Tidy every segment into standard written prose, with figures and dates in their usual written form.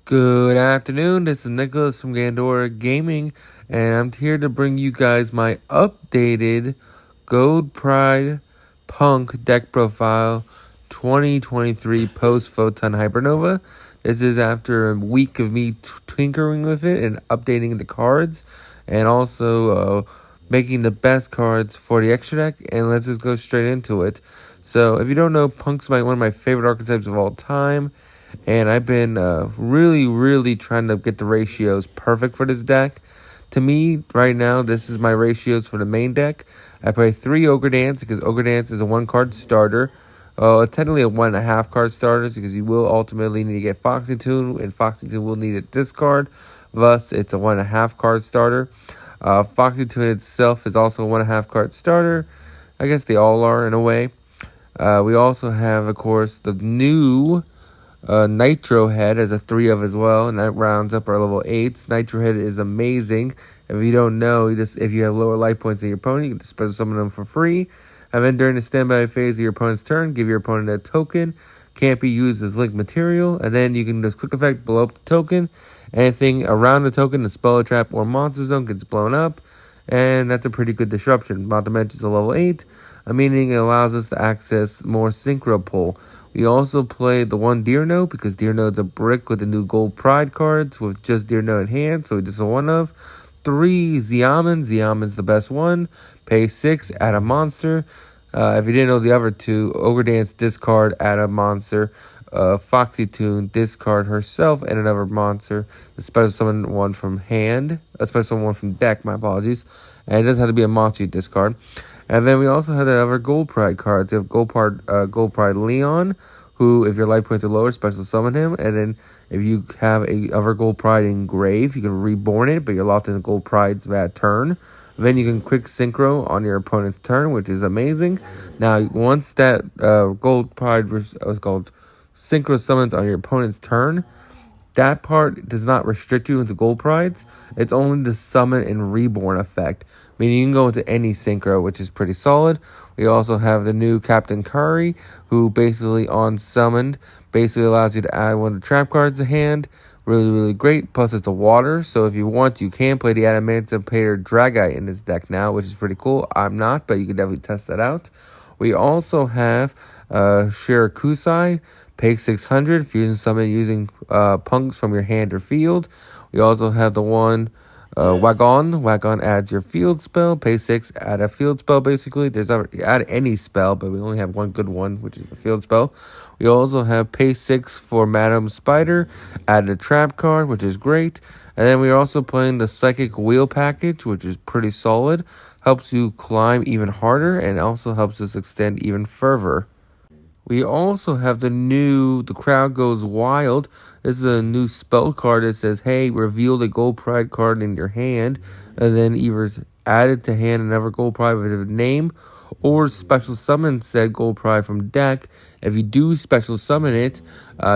Good afternoon, this is Nicholas from Gandora Gaming, and I'm here to bring you guys my updated Gold Pride Punk deck profile 2023 post Photon Hypernova. This is after a week of me tinkering with it and updating the cards, and also making the best cards for the extra deck, and let's just go straight into it. So, if you don't know, Punk's one of my favorite archetypes of all time. And I've been really trying to get the ratios perfect for this deck. To me, right now, this is my ratios for the main deck. I play 3 Ogre Dance because Ogre Dance is a 1-card starter. Technically a 1.5 card starter because you will ultimately need to get Foxy Tune, and Foxy Tune will need a discard. Thus, it's a 1.5 card starter. Foxy Tune itself is also a 1.5 card starter. I guess they all are in a way. We also have, of course, the new Nitro Head as a 3 of as well, and that rounds up our level 8s. Nitro Head is amazing. If you don't know, if you have lower life points than your opponent, you can just special summon them for free. And then during the standby phase of your opponent's turn, give your opponent a token. Can't be used as link material. And then you can just quick effect blow up the token. Anything around the token, the spell, trap, or monster zone gets blown up. And that's a pretty good disruption. Not to mention it's a level 8, meaning it allows us to access more Synchro Pull. We also played the 1 Deer Note because Deer Note's a brick with the new Gold Pride cards with just Deer Note in hand, so we just a 1 of. 3 Xiamen. Xiamen's the best one. Pay 6, add a monster. If you didn't know the other 2, Ogre Dance, discard, add a monster. Foxy Tune, discard herself and another monster. The special summon one from hand. A special summon one from deck, my apologies. And it doesn't have to be a monster you discard. And then we also had other Gold Pride cards. We have Gold Pride Leon, who, if your life points are lower, special summon him. And then if you have a other Gold Pride Engrave, you can reborn it, but you're locked in the Gold Pride's that turn. Then you can quick synchro on your opponent's turn, which is amazing. Now, once that Gold Pride was called synchro summons on your opponent's turn, that part does not restrict you into Gold Prides. It's only the summon and reborn effect, meaning you can go into any synchro, which is pretty solid. We also have the new Captain Curry, who basically on summoned basically allows you to add one of the trap cards to hand. Really great. Plus, it's a water, so if you want, you can play the Adamantipator Dragite in this deck now, which is pretty cool. I'm not, but you can definitely test that out. We also have Shirakusai, pay 600, fusion summon using punks from your hand or field. We also have the one Wagon. Wagon adds your field spell. Pay 6, add a field spell basically. Add any spell, but we only have one good one, which is the field spell. We also have pay 6 for Madam Spider. Add a trap card, which is great. And then we're also playing the Psychic Wheel package, which is pretty solid. Helps you climb even harder and also helps us extend even further. We also have the Crowd Goes Wild. This is a new spell card that says, hey, reveal the Gold Pride card in your hand, and then either add it to hand another Gold Pride with a name, or special summon said Gold Pride from deck. If you do special summon it,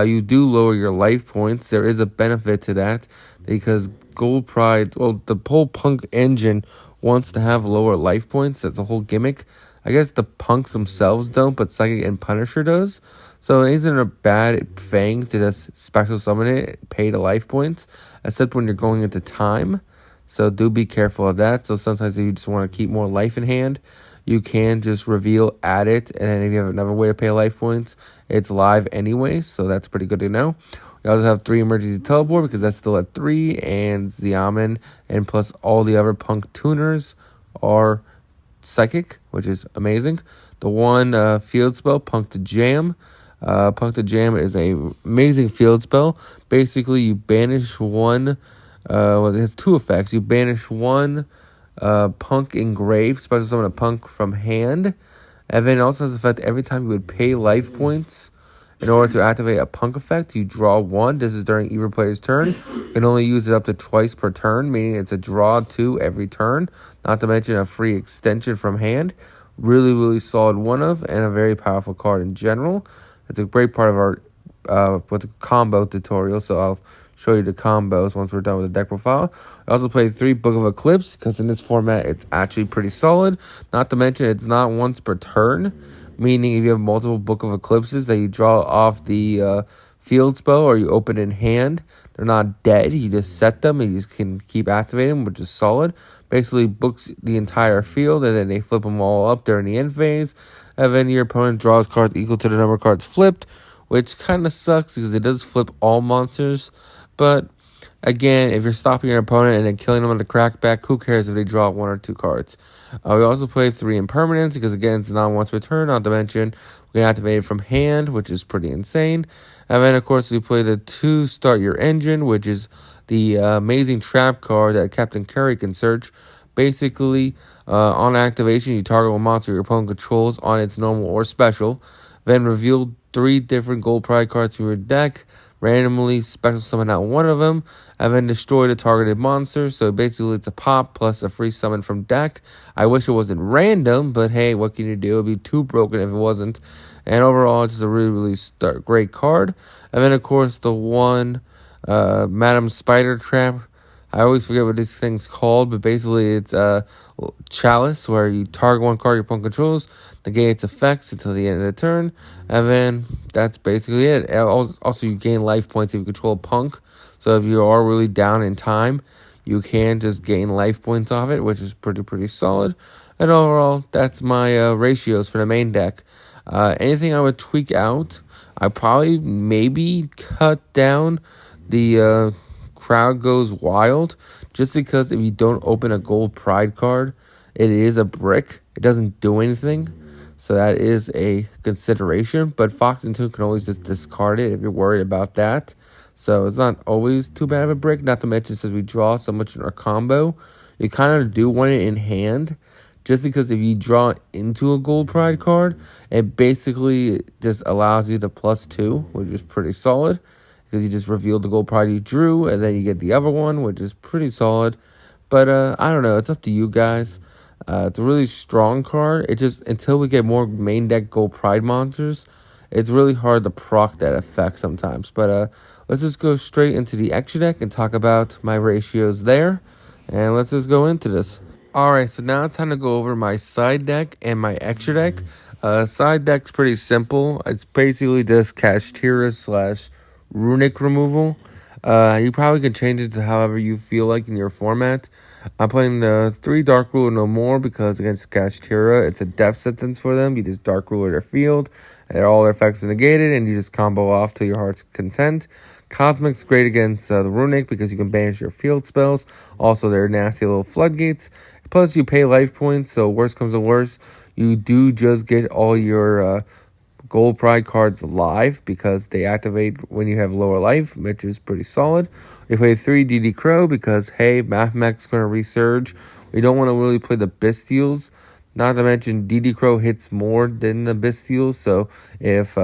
you do lower your life points. There is a benefit to that, because Gold Pride, well, the whole Punk engine wants to have lower life points. That's the whole gimmick. I guess the punks themselves don't, but Psychic and Punisher does. So it isn't a bad thing to just special summon it, pay the life points, except when you're going into time. So do be careful of that. So sometimes if you just want to keep more life in hand, you can just reveal, add it, and then if you have another way to pay life points, it's live anyway. So that's pretty good to know. We also have 3 emergency teleport because that's still at 3, and Xiamen, and plus all the other punk tuners are Psychic, which is amazing. The one field spell, Punk to Jam. Punk to Jam is a amazing field spell. Basically, you banish one. Well, it has 2 effects. You banish one Punk Engrave, special summon a Punk from hand, and then it also has the effect every time you would pay life points in order to activate a Punk effect, you draw 1. This is during either player's turn. You can only use it up to twice per turn, meaning it's a draw 2 every turn. Not to mention a free extension from hand. Really solid 1 of, and a very powerful card in general. It's a great part of our what's a combo tutorial, so I'll show you the combos once we're done with the deck profile. I also played 3 Book of Eclipse, because in this format, it's actually pretty solid. Not to mention, it's not once per turn, meaning if you have multiple Book of Eclipses that you draw off the field spell or you open in hand. They're not dead. You just set them and you just can keep activating them, which is solid. Basically books the entire field, and then they flip them all up during the end phase. And then your opponent draws cards equal to the number of cards flipped, which kind of sucks because it does flip all monsters. But again, if you're stopping your opponent and then killing them on the crackback, who cares if they draw 1 or 2 cards? We also play 3 impermanents because, again, it's not once per turn, not to mention we can activate it from hand, which is pretty insane. And then, of course, we play the 2 Start Your Engine, which is the amazing trap card that Captain Carry can search. Basically, on activation, you target one monster your opponent controls on its normal or special. Then reveal 3 different gold pride cards from your deck, randomly special summon out one of them, and then destroy the targeted monster. So basically it's a pop plus a free summon from deck. I wish it wasn't random, but hey, what can you do? It'd be too broken if it wasn't. And overall, it's just a really great card. And then, of course, the one Madam Spider Trap. I always forget what this thing's called, but basically it's Chalice, where you target one card your opponent controls, negate its effects until the end of the turn, and then that's basically it. Also, you gain life points if you control Punk, so if you are really down in time, you can just gain life points off it, which is pretty solid. And overall, that's my ratios for the main deck. Anything I would tweak out, I probably maybe cut down the Crowd Goes Wild, just because if you don't open a gold pride card, it is a brick. It doesn't do anything, so that is a consideration. But Fox and 2 can always just discard it if you're worried about that. So it's not always too bad of a brick. Not to mention, since we draw so much in our combo, you kind of do want it in hand, just because if you draw into a gold pride card, it basically just allows you the +2, which is pretty solid, because you just revealed the gold pride you drew, and then you get the other one, which is pretty solid. But I don't know. It's up to you guys. It's a really strong card. It just, until we get more main deck gold pride monsters, it's really hard to proc that effect sometimes. But let's just go straight into the extra deck and talk about my ratios there. And let's just go into this. Alright, so now it's time to go over my side deck and my extra deck. Side deck's pretty simple. It's basically just Kashtira / Runic removal. You probably can change it to however you feel like in your format. I'm playing the 3 Dark Ruler no more because against Kashtira, it's a death sentence for them. You just Dark Ruler their field, and all their effects are negated, and you just combo off to your heart's content. Cosmic's great against the Runic because you can banish your field spells. Also, they're nasty little floodgates. Plus, you pay life points, so worst comes to worst, you do just get all your gold pride cards live because they activate when you have lower life, which is pretty solid. We play 3 DD Crow because, hey, Mathmech's going to resurge. We don't want to really play the Bestials. Not to mention, DD Crow hits more than the Bestials, so if,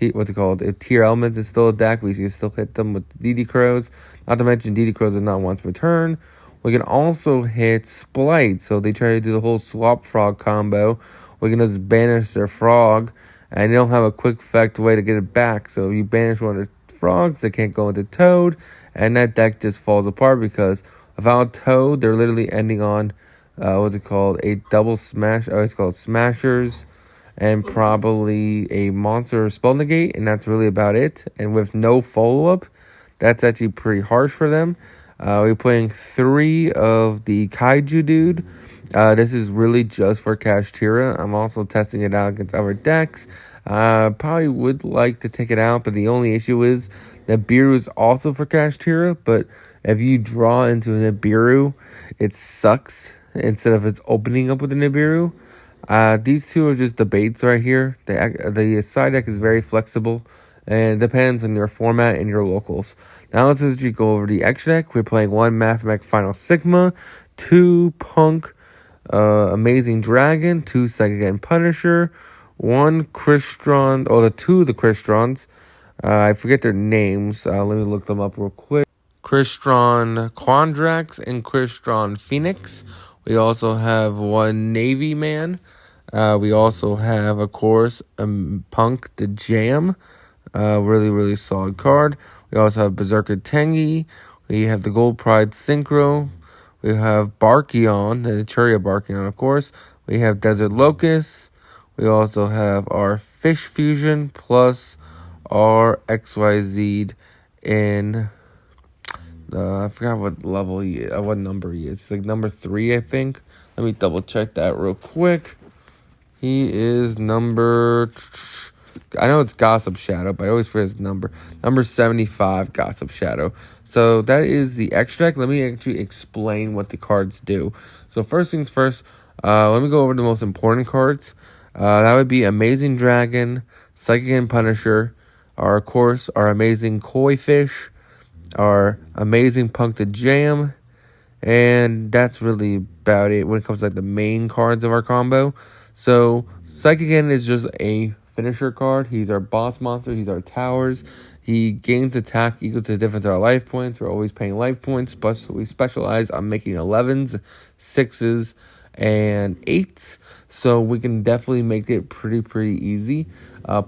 if Tier Elements is still a deck, we can still hit them with DD Crows. Not to mention, DD Crows are not once per turn. We can also hit Splight, so they try to do the whole Swap Frog combo. We can just banish their frog, and they don't have a quick effect way to get it back. So if you banish one of the frogs, they can't go into Toad, and that deck just falls apart because without Toad, they're literally ending on, a double smash. Oh, it's called Smashers, and probably a monster or spell negate, and that's really about it. And with no follow-up, that's actually pretty harsh for them. We're playing 3 of the Kaiju Dude. This is really just for Kashtira. I'm also testing it out against other decks. Probably would like to take it out, but the only issue is Nibiru is also for Kashtira, but if you draw into a Nibiru, it sucks instead of it's opening up with a Nibiru. These 2 are just debates right here. The side deck is very flexible, and it depends on your format and your locals. Now let's just go over the extra deck. We're playing 1 Mathmech Final Sigma, 2 P.U.N.K, Amazing Dragon, 2 Psychic Punisher, 1 Crystron, the 2 of the Krystrons. I forget their names. Let me look them up real quick. Crystron Quandrax and Crystron Phoenix. We also have 1 Navy Man. We also have, of course, P.U.N.K the Jam. Really solid card. We also have Berserker Tengi. We have the Gold Pride Synchro. We have Barkion, the Churia Barkion, of course. We have Desert Locust. We also have our Fish Fusion plus are XYZ'd in I forgot what level what number he is. It's like number 3, I think. Let me double check that real quick. He is number, I know it's Gossip Shadow, but I always forget his number. Number 75, Gossip Shadow. So that is the extra deck. Let me actually explain what the cards do. So first things first, let me go over the most important cards. That would be Amazing Dragon, Psychic and Punisher, of course, our Amazing Koi Fish, our Amazing Punk to Jam, and that's really about it when it comes to like the main cards of our combo. So Psychic is just a finisher card. He's our boss monster. He's our towers. He gains attack equal to the difference of our life points. We're always paying life points, but we specialize on making 11s, 6s, and 8s. So we can definitely make it pretty easy.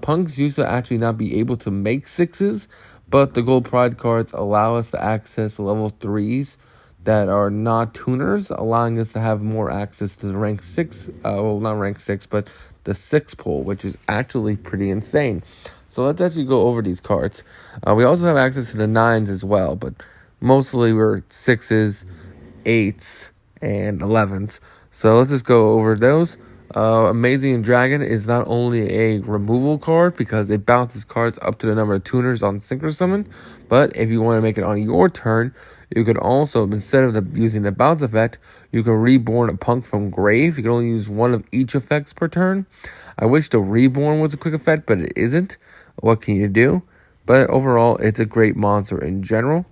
Punks used to actually not be able to make 6s, but the Gold Pride cards allow us to access level 3s that are not tuners, allowing us to have more access to the rank 6, well, not rank 6, but the 6 pool, which is actually pretty insane. So let's actually go over these cards. We also have access to the 9s as well, but mostly we're 6s, 8s, and 11s. So let's just go over those. Amazing Dragon is not only a removal card because it bounces cards up to the number of tuners on Synchro Summon, but if you want to make it on your turn, you could also, instead of using the bounce effect, you can reborn a punk from grave. You can only use one of each effects per turn. I wish the reborn was a quick effect, but it isn't. What can you do? But overall, it's a great monster in general.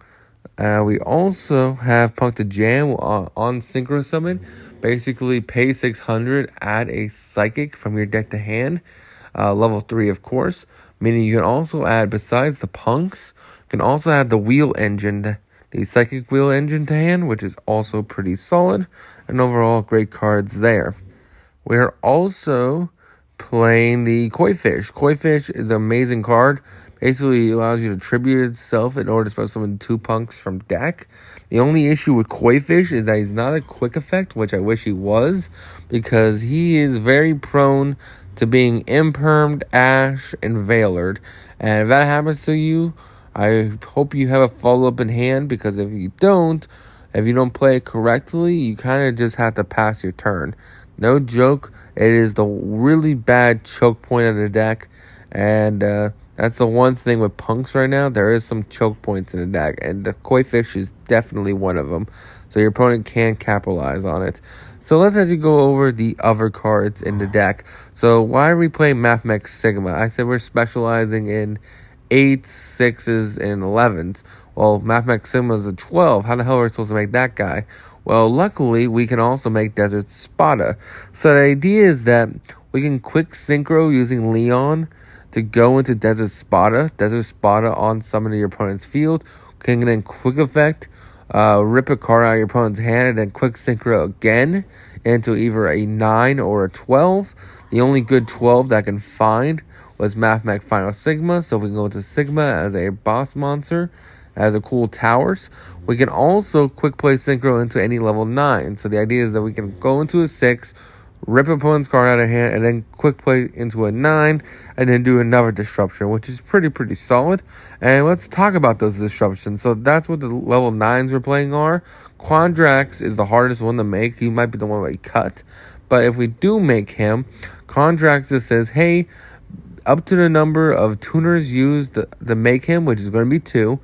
We also have Punk to Jam on Synchro Summon. Basically, pay 600, add a Psychic from your deck to hand. Level 3, of course. Meaning you can also add, besides the Punks, you can also add the Wheel Engine, the Psychic Wheel Engine to hand, which is also pretty solid. And overall, great cards there. We're also playing the Koi Fish. Koi Fish is an amazing card. Basically, it allows you to tribute itself in order to special summon 2 punks from deck. The only issue with Koi Fish is that he's not a quick effect, which I wish he was, because he is very prone to being impermed, ash, and veilered. And if that happens to you, I hope you have a follow-up in hand, because if you don't play it correctly, you kind of just have to pass your turn. No joke, it is the really bad choke point of the deck, and that's the one thing with punks right now. There is some choke points in the deck, and the Koi Fish is definitely one of them. So your opponent can capitalize on it. So let's actually go over the other cards in the deck. So why are we playing Mathmech Sigma? I said we're specializing in 8s, 6s, and 11s. Well, Mathmech Sigma is a 12. How the hell are we supposed to make that guy? Well, luckily, we can also make Desert Spada. So the idea is that we can quick synchro using Leon to go into Desert Spada. Desert Spada on summon to your opponent's field. Can then quick effect, rip a card out of your opponent's hand, and then quick synchro again into either a 9 or a 12. The only good 12 that I can find was Mathmech Final Sigma, so we can go into Sigma as a boss monster, as a cool towers. We can also quick play synchro into any level 9. So the idea is that we can go into a 6, rip opponent's card out of hand, and then quick play into a 9, and then do another disruption, which is pretty solid. And let's talk about those disruptions. So that's what the level 9s we're playing are. Quandrax is the hardest one to make. He might be the one we cut. But if we do make him, Quandrax just says, hey, up to the number of tuners used to make him, which is going to be 2,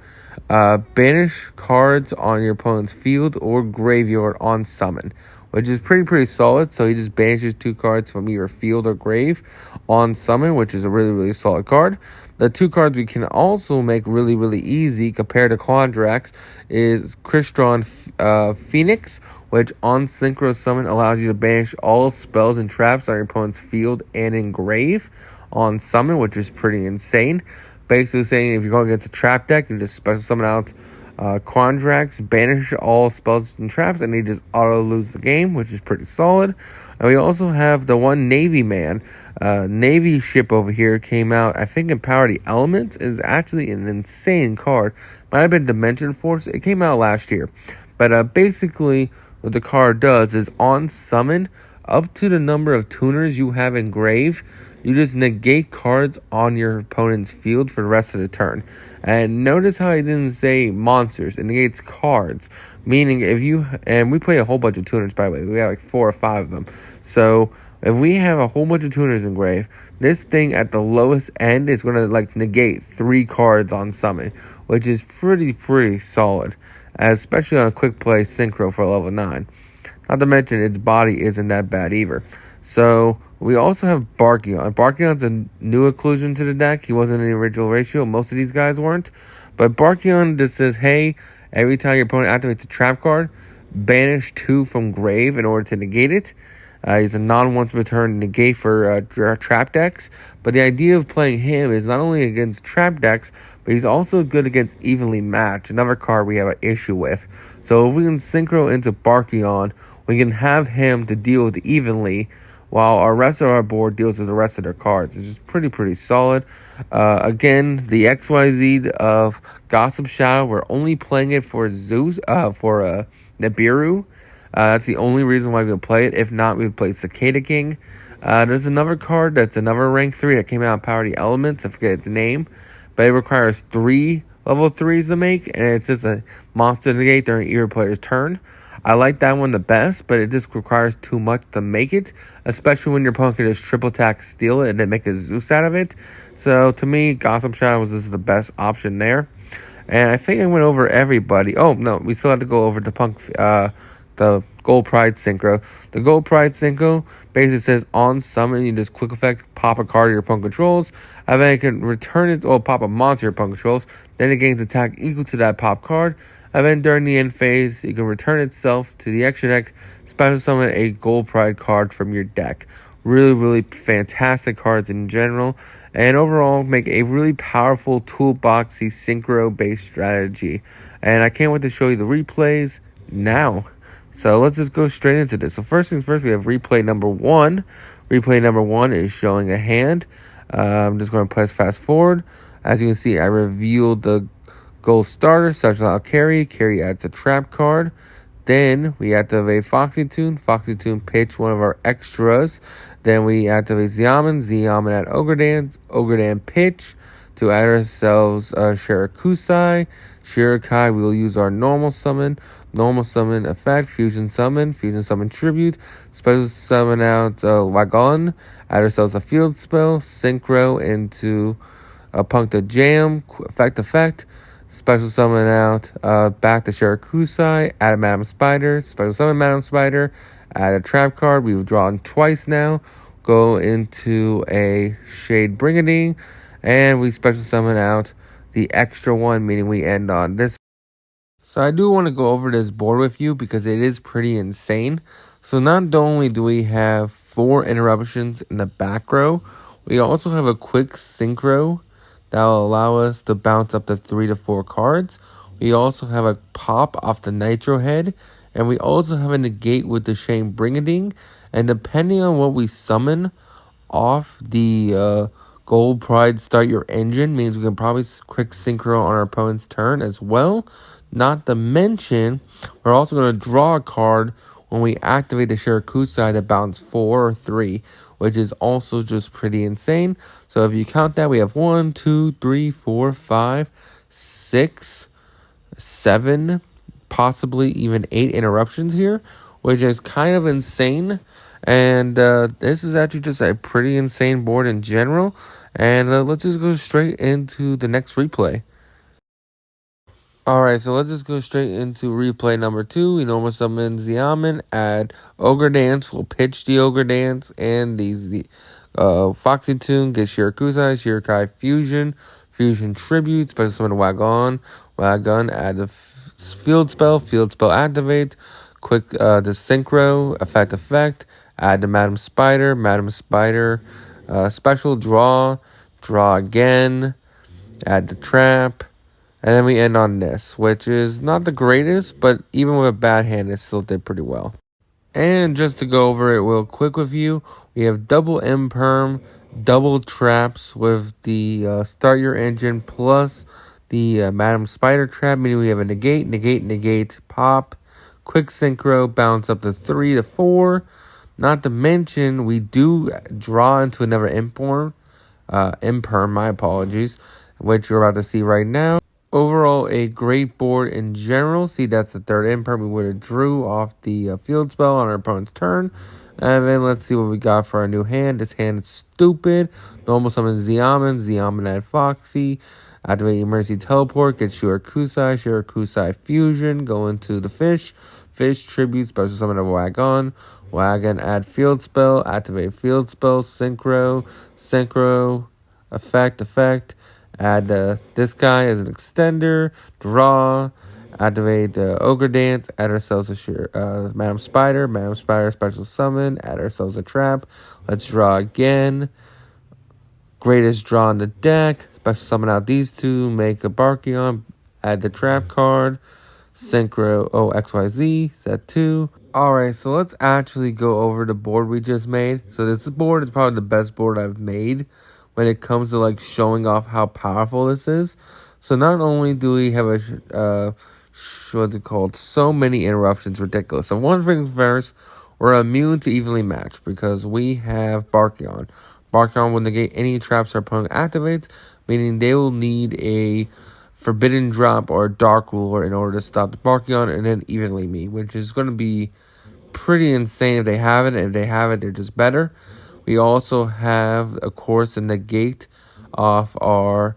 banish cards on your opponent's field or graveyard on summon, which is pretty solid. So he just banishes 2 cards from either field or grave on summon, which is a really solid card. The 2 cards we can also make really easy compared to Quandrax is Crystron Phoenix, which on Synchro Summon allows you to banish all spells and traps on your opponent's field and in grave on summon, which is pretty insane. Basically saying if you're going against a trap deck, you just special summon out Quandrax, banish all spells and traps, and they just auto lose the game, which is pretty solid. And we also have the one Navy man. Navy ship over here came out, I think, in Power the Elements. Is actually an insane card. Might have been Dimension Force. It came out last year. But basically, what the card does is on summon, up to the number of tuners you have in grave, you just negate cards on your opponent's field for the rest of the turn. And notice how I didn't say monsters. It negates cards. Meaning if you, and we play a whole bunch of tuners, by the way. We have like 4 or 5 of them. So if we have a whole bunch of tuners in grave, this thing at the lowest end is going to like negate 3 cards on summon, which is pretty solid, especially on a quick play synchro for level 9. Not to mention its body isn't that bad either. So we also have Barkion. Barkion's a new inclusion to the deck. He wasn't in the original ratio. Most of these guys weren't. But Barkion just says, hey, every time your opponent activates a trap card, banish 2 from grave in order to negate it. He's a non-once return negate for trap decks. But the idea of playing him is not only against trap decks, but he's also good against evenly match, another card we have an issue with. So if we can synchro into Barkion, we can have him to deal with evenly, while our rest of our board deals with the rest of their cards. It's just pretty solid. Again, the XYZ of Gossip Shadow, we're only playing it for Nibiru. That's the only reason why we would play it. If not, we would play Cicada King. There's another card that's another rank 3 that came out of Power the Elements. I forget its name. But it requires 3 level 3s to make. And it's just a monster negate during either player's turn. I like that one the best, but it just requires too much to make it. Especially when your opponent can just triple attack, steal it, and then make a Zeus out of it. So to me, Gossip Shadow was just the best option there. And I think I went over everybody. Oh, no, we still have to go over the Gold Pride Synchro. The Gold Pride Synchro basically says on summon, you just quick effect, pop a card your opponent controls, and then you can return it, or pop a monster your opponent controls, then it gains attack equal to that pop card, and then during the end phase, you can return itself to the extra deck, special summon a Gold Pride card from your deck. Really fantastic cards in general, and overall make a really powerful toolboxy synchro based strategy. And I can't wait to show you the replays now. So let's just go straight into this. So first things first, we have replay number 1. Replay number 1 is showing a hand. I'm just going to press fast forward. As you can see, I revealed the gold starter, such as Carry. Carry adds a trap card. Then we activate Foxy Tune. Foxy Tune pitch one of our extras. Then we activate Xiamen. Xiamen add Ogre Dance. Ogre Dance pitch to add ourselves Shirakusai. Shirakai, we will use our normal summon effect, fusion summon tribute, special summon out Wagon, add ourselves a field spell, synchro into P.U.N.K Jam, effect, special summon out back to Shirakusai, add Madam Spider, special summon Madam Spider, add a trap card, we've drawn twice now, go into a Shade Brigading, and we special summon out the extra one, meaning we end on this. So I do want to go over this board with you because it is pretty insane. So not only do we have 4 interruptions in the back row, we also have a quick synchro that will allow us to bounce up to 3 to 4 cards. We also have a pop off the Nitro head, and we also have a negate with the Shane Brigading. And depending on what we summon off the Gold Pride Start Your Engine, means we can probably quick synchro on our opponent's turn as well. Not to mention, we're also going to draw a card when we activate the Shirakusai to bounce 4 or 3, which is also just pretty insane. So if you count that, we have 1, 2, 3, 4, 5, 6, 7, possibly even 8 interruptions here, which is kind of insane. And this is actually just a pretty insane board in general. And let's just go straight into the next replay. Alright, so let's just go straight into replay number 2. We normal summon Xiamen, add Ogre Dance, we'll pitch the Ogre Dance, and the Foxy Tune, get Shirakusai, Shirakai Fusion Tribute, special summon Wagon, add the field spell activate, quick the Synchro, effect, add the Madam Spider, special draw again, add the trap, and then we end on this, which is not the greatest, but even with a bad hand, it still did pretty well. And just to go over it real quick with you, we have double Imperm, double traps with the Start Your Engine plus the Madam Spider trap, meaning we have a negate, pop, quick synchro, bounce up to 3 to 4. Not to mention, we do draw into another imperm, my apologies, which you're about to see right now. Overall, a great board in general. See, that's the third imperm we would have drew off the field spell on our opponent's turn. And then let's see what we got for our new hand. This hand is stupid. Normal summon Ziaman add Foxy. Activate Emergency Teleport, get Shirakusai Fusion, go into the fish. Fish tribute, special summon a Wagon. Wagon, add field spell, activate field spell, synchro, effect. Add this guy as an extender, draw, activate Ogre Dance, add ourselves a Madam Spider, special summon, add ourselves a trap. Let's draw again. Greatest draw in the deck, special summon out these two, make a Barkion, add the trap card, synchro, XYZ, set 2. Alright, so let's actually go over the board we just made. So this board is probably the best board I've made when it comes to like showing off how powerful this is. So not only do we have what's it called, so many interruptions, ridiculous. So one thing first, we're immune to evenly matched because we have Barkion. Barkion will negate any traps our opponent activates, meaning they will need a Forbidden Drop or a Dark Ruler in order to stop the Barkion and then evenly meet, which is going to be pretty insane if they have it. And if they have it, they're just better. We also have, of course, a negate off our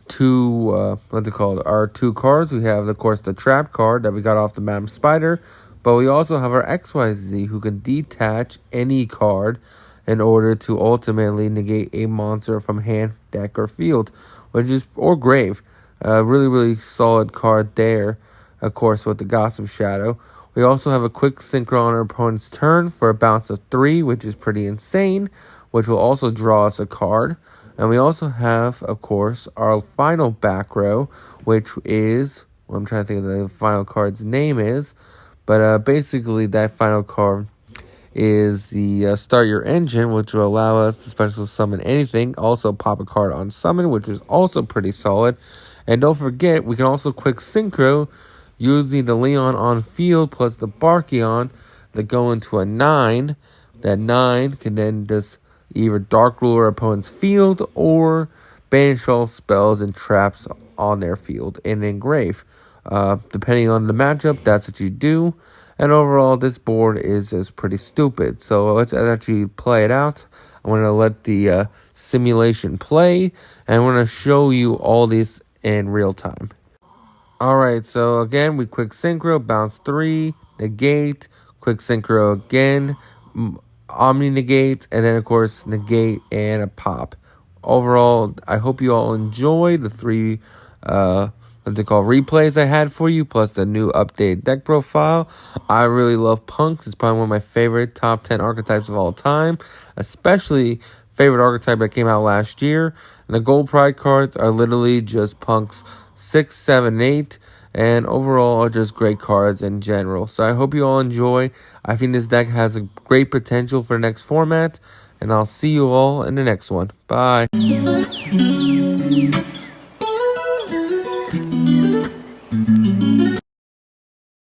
two, our two cards. We have, of course, the trap card that we got off the Madam Spider, but we also have our XYZ who can detach any card in order to ultimately negate a monster from hand, deck, or field, or grave. Really, really solid card there, of course, with the Gossip Shadow. We also have a quick synchro on our opponent's turn for a bounce of 3, which is pretty insane, which will also draw us a card. And we also have, of course, our final back row, which is, I'm trying to think of the final card's name is, but basically that final card is the Start Your Engine, which will allow us to special summon anything. Also pop a card on summon, which is also pretty solid. And don't forget, we can also quick synchro using the Leon on field plus the Barkion that go into a 9. That 9 can then just either Dark Ruler opponent's field or banish all spells and traps on their field and engrave. Depending on the matchup, that's what you do. And overall, this board is just pretty stupid. So let's actually play it out. I'm going to let the simulation play, and I'm going to show you all this in real time. Alright, so again, we quick synchro, bounce 3, negate, quick synchro again, omni negate, and then of course negate and a pop. Overall, I hope you all enjoyed the 3 replays I had for you, plus the new updated deck profile. I really love Punks. It's probably one of my favorite top 10 archetypes of all time, especially favorite archetype that came out last year. And the Gold Pride cards are literally just Punks 6, 7, 8, and overall are just great cards in general. So I hope you all enjoy. I think this deck has a great potential for the next format, and I'll see you all in the next one. Bye.